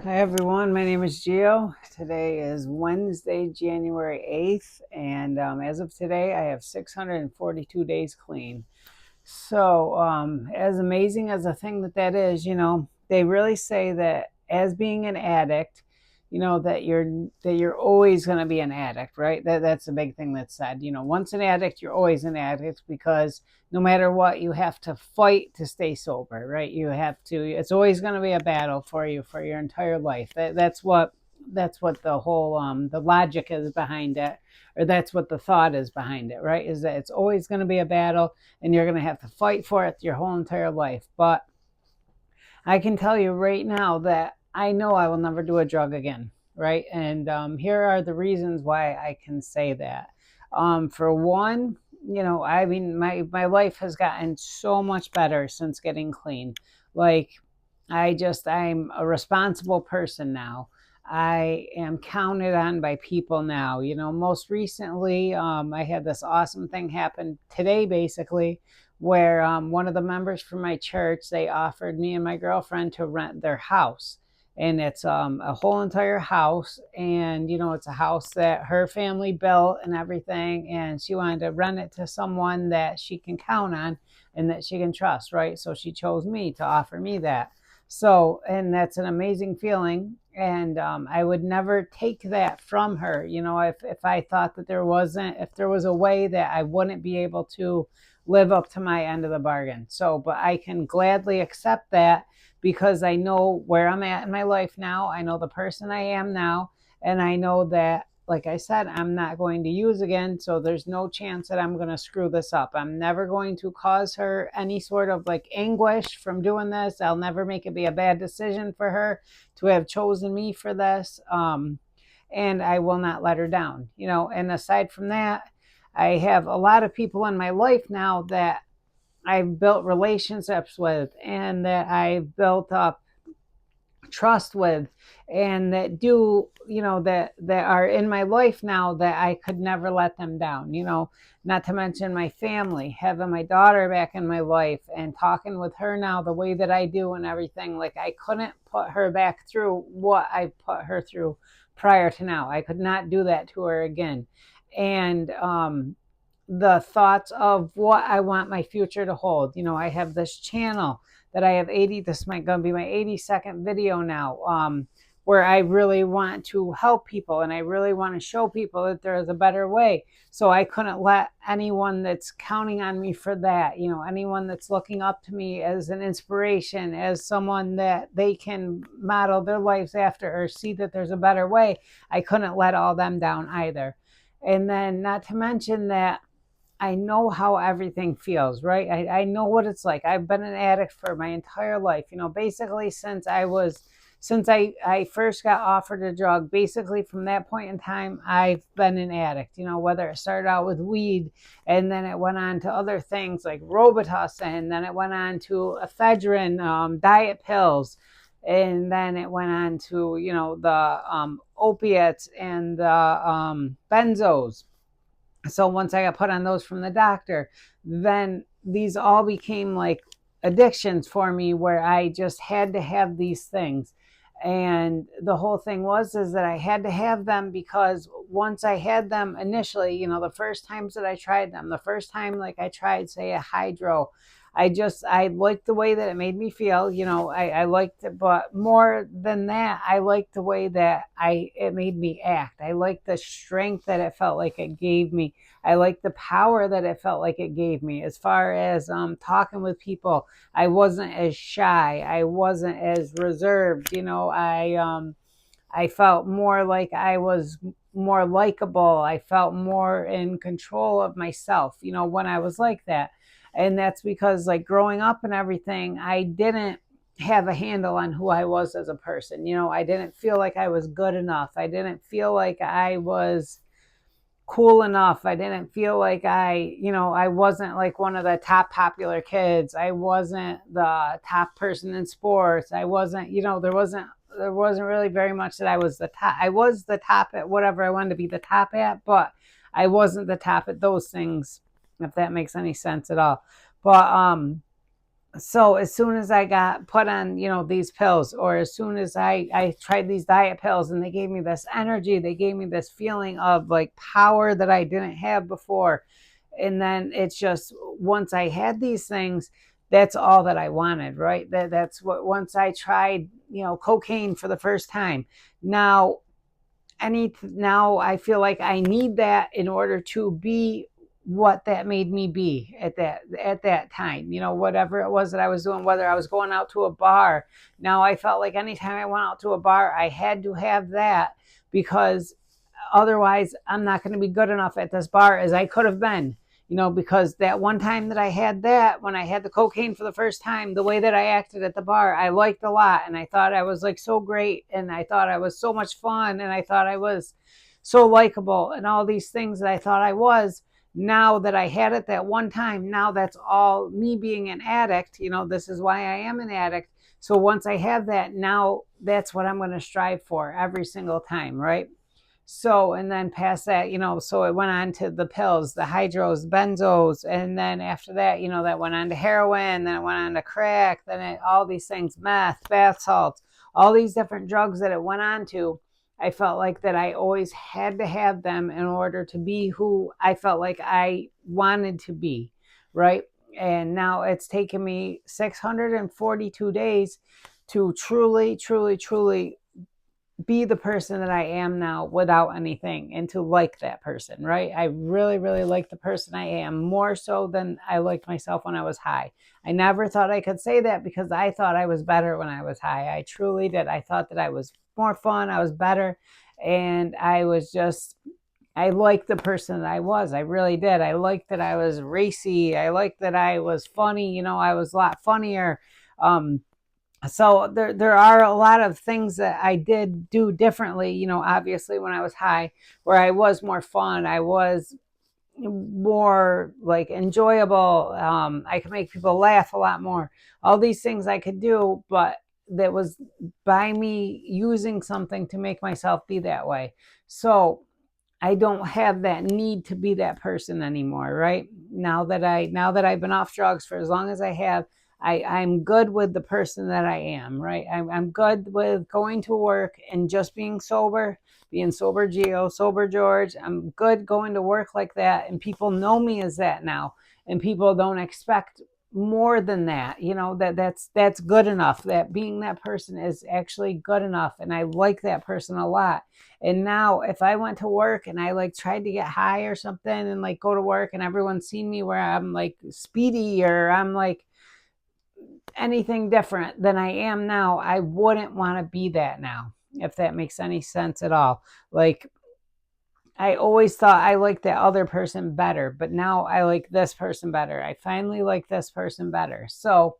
Hi everyone, my name is Gio. Today is Wednesday, January 8th, and as of today, I have 642 days clean. So, as amazing as a thing that is, they really say that as being an addict, that you're always going to be an addict, right? That's a big thing that's said. Once an addict, you're always an addict because no matter what, you have to fight to stay sober, right? You have to. It's always going to be a battle for you for your entire life. That's what the whole the logic is behind it, or that's what the thought is behind it, right? Is that it's always going to be a battle and you're going to have to fight for it your whole entire life. But I can tell you right now that I know I will never do a drug again, right? And here are the reasons why I can say that. For one, I mean, my life has gotten so much better since getting clean. Like, I'm a responsible person now. I am counted on by people now. Most recently, I had this awesome thing happen today, basically, where one of the members from my church, they offered me and my girlfriend to rent their house. And it's a whole entire house. And, it's a house that her family built and everything. And she wanted to rent it to someone that she can count on and that she can trust, right? So she chose me to offer me that. So, and that's an amazing feeling. And I would never take that from her. If I thought that if there was a way that I wouldn't be able to live up to my end of the bargain. So, but I can gladly accept that because I know where I'm at in my life now. I know the person I am now. And I know that, like I said, I'm not going to use again. So there's no chance that I'm going to screw this up. I'm never going to cause her any sort of like anguish from doing this. I'll never make it be a bad decision for her to have chosen me for this. And I will not let her down, and aside from that, I have a lot of people in my life now that I've built relationships with and that I've built up trust with, and that do that are in my life now that I could never let them down, not to mention my family, having my daughter back in my life and talking with her now the way that I do and everything. Like, I couldn't put her back through what I put her through prior to now. I could not do that to her again. And the thoughts of what I want my future to hold. I have this channel that I have 80, this might gonna be my 82nd video now, where I really want to help people and I really want to show people that there is a better way. So I couldn't let anyone that's counting on me for that, anyone that's looking up to me as an inspiration, as someone that they can model their lives after or see that there's a better way, I couldn't let all them down either. And then, not to mention that I know how everything feels, right? I know what it's like. I've been an addict for my entire life, basically since I first got offered a drug. Basically from that point in time, I've been an addict, whether it started out with weed and then it went on to other things like Robitussin, and then it went on to ephedrine, diet pills, and then it went on to, the opiates and the benzos. So once I got put on those from the doctor, then these all became like addictions for me, where I just had to have these things. And the whole thing was is that I had to have them because once I had them initially, the first times that I tried them, the first time like I tried, say, a hydro, I liked the way that it made me feel. I liked it, but more than that, I liked the way that it made me act. I liked the strength that it felt like it gave me. I liked the power that it felt like it gave me. As far as talking with people, I wasn't as shy. I wasn't as reserved. I felt more like I was more likable. I felt more in control of myself, when I was like that. And that's because, like, growing up and everything, I didn't have a handle on who I was as a person. I didn't feel like I was good enough. I didn't feel like I was cool enough. I didn't feel like I wasn't like one of the top popular kids. I wasn't the top person in sports. I wasn't, there wasn't really very much that I was the top. I was the top at whatever I wanted to be the top at, but I wasn't the top at those things, if that makes any sense at all. But So as soon as I got put on, these pills, or as soon as I tried these diet pills and they gave me this energy, they gave me this feeling of like power that I didn't have before. And then it's just, once I had these things, that's all that I wanted, right? That's what, once I tried, cocaine for the first time. Now now I feel like I need that in order to be what that made me be at that time. Whatever it was that I was doing, whether I was going out to a bar. Now I felt like anytime I went out to a bar, I had to have that, because otherwise I'm not going to be good enough at this bar as I could have been. Because that one time that I had that, when I had the cocaine for the first time, the way that I acted at the bar, I liked a lot. And I thought I was like so great. And I thought I was so much fun. And I thought I was so likable and all these things that I thought I was. Now that I had it that one time, now that's all me being an addict. This is why I am an addict. So once I have that, now that's what I'm going to strive for every single time, right? So, and then past that, so it went on to the pills, the hydros, benzos. And then after that, that went on to heroin, then it went on to crack, then all these things, meth, bath salts, all these different drugs that it went on to. I felt like that I always had to have them in order to be who I felt like I wanted to be, right? And now it's taken me 642 days to truly, truly, truly be the person that I am now without anything, and to like that person, right? I really, really like the person I am, more so than I liked myself when I was high. I never thought I could say that, because I thought I was better when I was high. I truly did. I thought that I was more fun, I was better, and I liked the person that I was. I really did. I liked that I was racy. I liked that I was funny. I was a lot funnier. So there are a lot of things that I did do differently, obviously when I was high, where I was more fun, I was more like enjoyable. I could make people laugh a lot more. All these things I could do, but that was by me using something to make myself be that way. So I don't have that need to be that person anymore, right? Now that I've been off drugs for as long as I have, I'm good with the person that I am, right? I'm good with going to work and just being sober, being sober Geo, sober George. I'm good going to work like that, and people know me as that now, and people don't expect more than that. That's good enough. That being that person is actually good enough, and I like that person a lot. And now if I went to work and I like tried to get high or something and like go to work and everyone's seen me where I'm like speedy, or I'm like anything different than I am now, I wouldn't want to be that now, if that makes any sense at all. Like, I always thought I liked that other person better, but now I like this person better. I finally like this person better. So,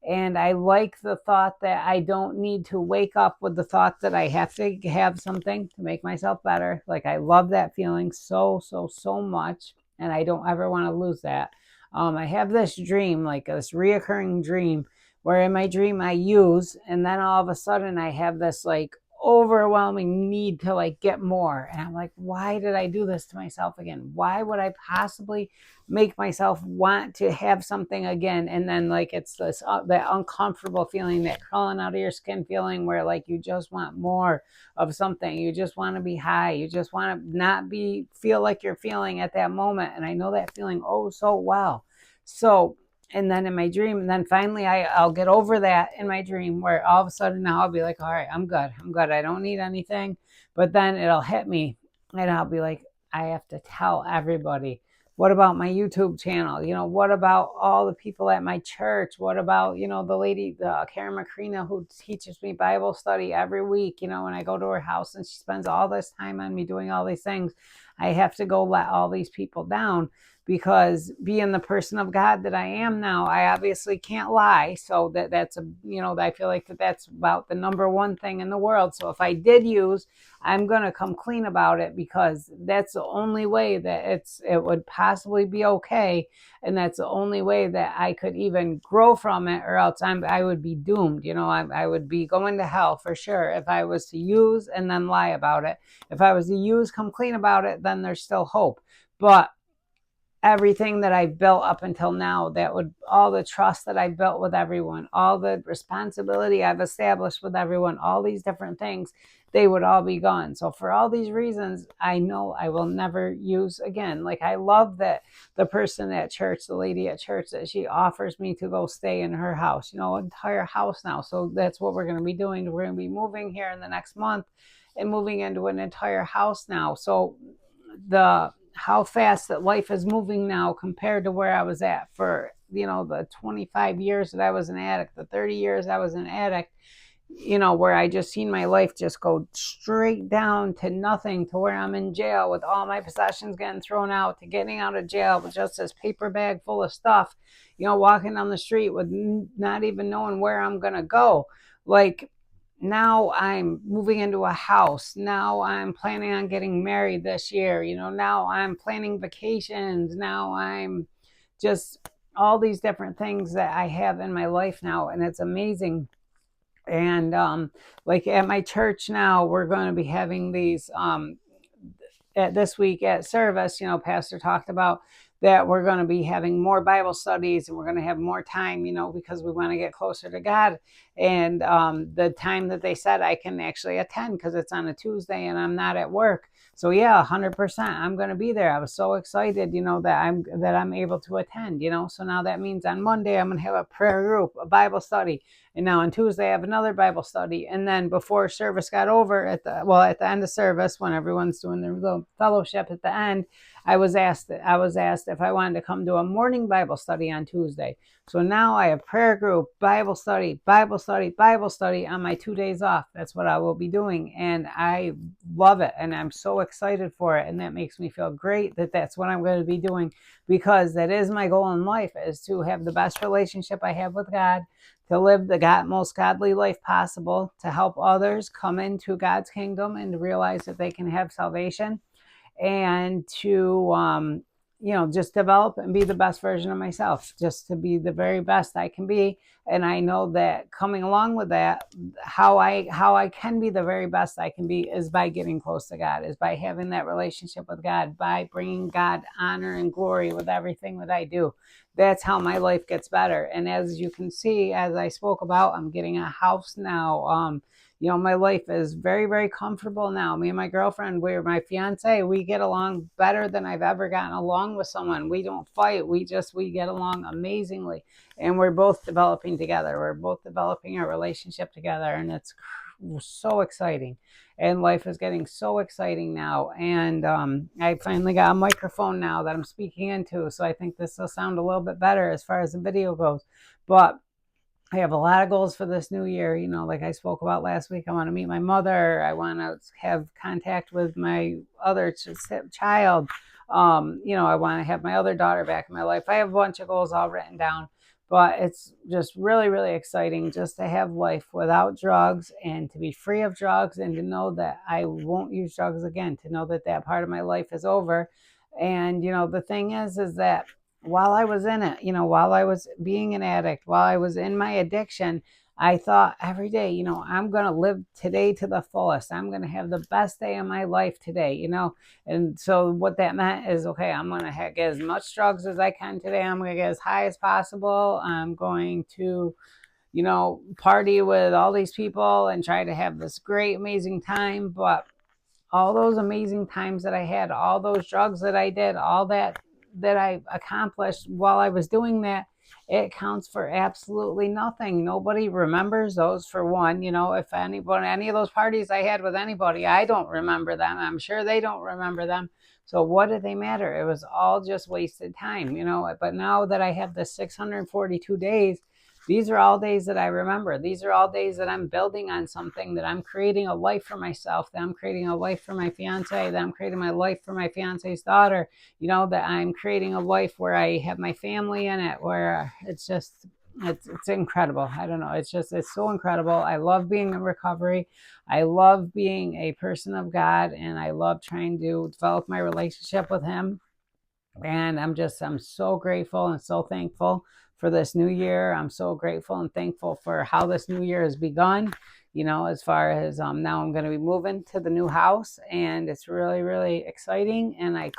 and I like the thought that I don't need to wake up with the thought that I have to have something to make myself better. Like, I love that feeling so, so, so much. And I don't ever want to lose that. I have this dream, like this reoccurring dream, where in my dream I use, and then all of a sudden I have this like overwhelming need to like get more. And I'm like, why did I do this to myself again? Why would I possibly make myself want to have something again? And then like it's this that uncomfortable feeling, that crawling out of your skin feeling, where like you just want more of something. You just want to be high. You just want to not be feel like you're feeling at that moment. And I know that feeling oh so well. So, and then in my dream, and then finally I'll get over that in my dream, where all of a sudden now I'll be like, all right, I'm good, I don't need anything. But then it'll hit me, and I'll be like, I have to tell everybody. What about my YouTube channel? What about all the people at my church? What about, the lady, Karen Macrina, who teaches me Bible study every week? When I go to her house and she spends all this time on me doing all these things, I have to go let all these people down, because being the person of God that I am now, I obviously can't lie. So that's I feel like that's about the number one thing in the world. So if I did use, I'm going to come clean about it, because that's the only way that it would possibly be okay. And that's the only way that I could even grow from it, or else I would be doomed. I would be going to hell for sure if I was to use and then lie about it. If I was to use, come clean about it, then there's still hope. But everything that I built up until now, that would, all the trust that I built with everyone, all the responsibility I've established with everyone, all these different things, they would all be gone. So for all these reasons, I know I will never use again. Like, I love that the person at church, the lady at church, that she offers me to go stay in her house, entire house now. So that's what we're going to be doing. We're going to be moving here in the next month and moving into an entire house now. So the how fast that life is moving now compared to where I was at for, the 25 years that I was an addict, the 30 years I was an addict, where I just seen my life just go straight down to nothing, to where I'm in jail with all my possessions getting thrown out, to getting out of jail with just this paper bag full of stuff, walking down the street with not even knowing where I'm going to go. Like, now I'm moving into a house. Now I'm planning on getting married this year. Now I'm planning vacations. Now I'm just all these different things that I have in my life now. And it's amazing. And like at my church now, we're going to be having these at this week at service, pastor talked about that we're going to be having more Bible studies, and we're going to have more time, because we want to get closer to God. And the time that they said I can actually attend, because it's on a Tuesday and I'm not at work. So yeah, 100%, I'm going to be there. I was so excited, that I'm able to attend, So now that means on Monday I'm going to have a prayer group, a Bible study, and now on Tuesday I have another Bible study. And then before service got over, at the end of service, when everyone's doing their little fellowship at the end, I was asked if I wanted to come to a morning Bible study on Tuesday. So now I have prayer group, Bible study, Bible study, Bible study on my 2 days off. That's what I will be doing. And I love it. And I'm so excited for it. And that makes me feel great that that's what I'm going to be doing, because that is my goal in life, is to have the best relationship I have with God, to live the most godly life possible, to help others come into God's kingdom and to realize that they can have salvation, and to just develop and be the best version of myself, just to be the very best I can be. And I know that coming along with that, how I can be the very best I can be is by getting close to God, is by having that relationship with God, by bringing God honor and glory with everything that I do. That's how my life gets better. And as you can see, as I spoke about, I'm getting a house now. My life is very, very comfortable now. Me and my girlfriend, my fiance, we get along better than I've ever gotten along with someone. We don't fight. We get along amazingly. And we're both developing together. We're both developing our relationship together. And it's so exciting. And life is getting so exciting now. And I finally got a microphone now that I'm speaking into. So I think this will sound a little bit better as far as the video goes. But I have a lot of goals for this new year. Like I spoke about last week, I want to meet my mother. I want to have contact with my other child. I want to have my other daughter back in my life. I have a bunch of goals all written down, but it's just really, really exciting just to have life without drugs, and to be free of drugs, and to know that I won't use drugs again, to know that that part of my life is over. And, the thing is that while I was in it, while I was being an addict, while I was in my addiction, I thought every day, I'm going to live today to the fullest. I'm going to have the best day of my life today, And so what that meant is, okay, I'm going to get as much drugs as I can today. I'm going to get as high as possible. I'm going to, party with all these people and try to have this great, amazing time. But all those amazing times that I had, all those drugs that I did, all that I accomplished while I was doing that, it counts for absolutely nothing. Nobody remembers those, for one. If any of those parties I had with anybody, I don't remember them. I'm sure they don't remember them. So what did they matter? It was all just wasted time, But now that I have the 642 days, these are all days that I remember. These are all days that I'm building on something, that I'm creating a life for myself, that I'm creating a life for my fiance, that I'm creating my life for my fiance's daughter, that I'm creating a life where I have my family in it, where it's incredible. I don't know. It's so incredible. I love being in recovery. I love being a person of God, and I love trying to develop my relationship with Him. And I'm so grateful and so thankful for this new year. I'm so grateful and thankful for how this new year has begun. As far as now I'm going to be moving to the new house, and it's really, really exciting. And I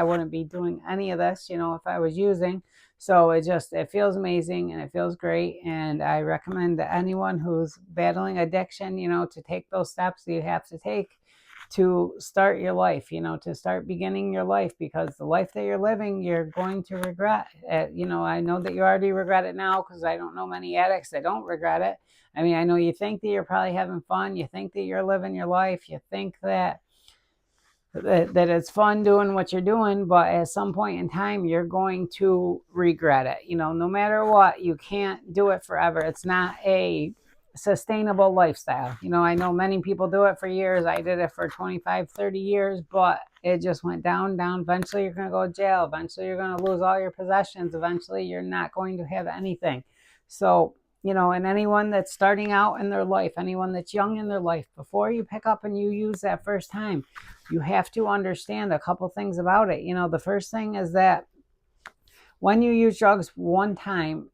wouldn't be doing any of this, if I was using. So it feels amazing and it feels great. And I recommend to anyone who's battling addiction, to take those steps that you have to take to start your life, to start beginning your life, because the life that you're living, you're going to regret it. I know that you already regret it now, because I don't know many addicts that don't regret it. I mean, I know you think that you're probably having fun. You think that you're living your life. You think that it's fun doing what you're doing, but at some point in time, you're going to regret it. No matter what, you can't do it forever. It's not a sustainable lifestyle. I know many people do it for years. I did it for 25, 30 years, but it just went down. Eventually, you're going to go to jail. Eventually, you're going to lose all your possessions. Eventually, you're not going to have anything. So, and anyone that's starting out in their life, anyone that's young in their life, before you pick up and you use that first time, you have to understand a couple things about it. The first thing is that when you use drugs one time,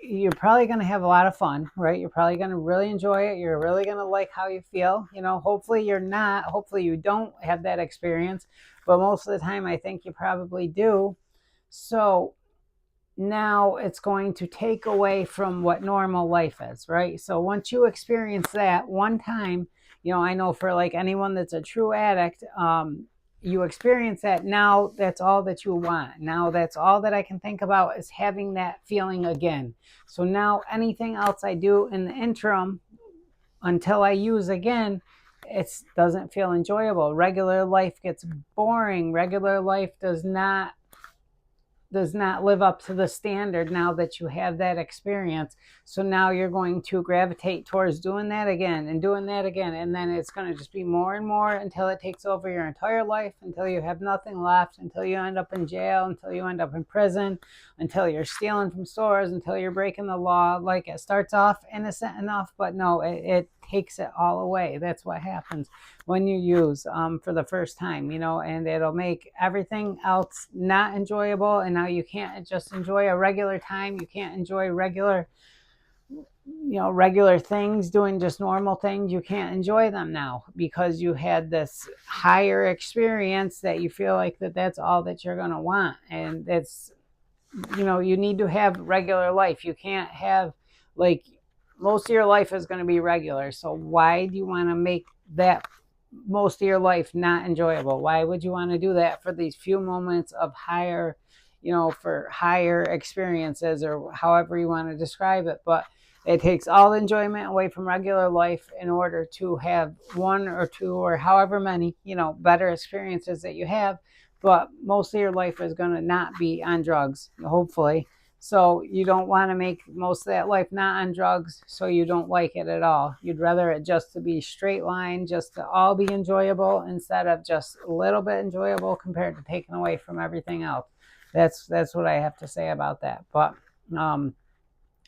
you're probably going to have a lot of fun, right? You're probably going to really enjoy it. You're really going to like how you feel. Hopefully you don't have that experience, but most of the time I think you probably do. So now it's going to take away from what normal life is, right? So once you experience that one time, I know for like anyone that's a true addict, you experience that. Now that's all that you want. Now that's all that I can think about is having that feeling again. So now anything else I do in the interim until I use again, it doesn't feel enjoyable. Regular life gets boring. Regular life does not live up to the standard now that you have that experience. So now you're going to gravitate towards doing that again and doing that again. And then it's going to just be more and more until it takes over your entire life, until you have nothing left, until you end up in jail, until you end up in prison, until you're stealing from stores, until you're breaking the law. Like, it starts off innocent enough, but no, it takes it all away. That's what happens when you use for the first time, and it'll make everything else not enjoyable. And now you can't just enjoy a regular time. You can't enjoy regular things, doing just normal things. You can't enjoy them now because you had this higher experience that you feel like that's all that you're going to want. And it's, you need to have regular life. You can't have, like, most of your life is going to be regular. So why do you want to make that most of your life not enjoyable? Why would you want to do that for these few moments of higher, for higher experiences, or however you want to describe it? But it takes all the enjoyment away from regular life in order to have one or two or however many, better experiences that you have. But most of your life is going to not be on drugs, hopefully. So you don't want to make most of that life not on drugs, so you don't like it at all. You'd rather it just to be straight line, just to all be enjoyable, instead of just a little bit enjoyable compared to taking away from everything else. That's what I have to say about that. But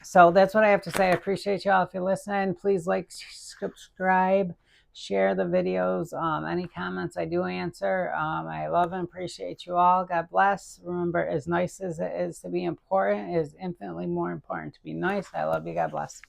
so that's what I have to say. I appreciate y'all. If you listen, please like, subscribe, share the videos. Any comments I do answer. I love and appreciate you all. God bless. Remember, as nice as it is to be important, it is infinitely more important to be nice. I love you. God bless.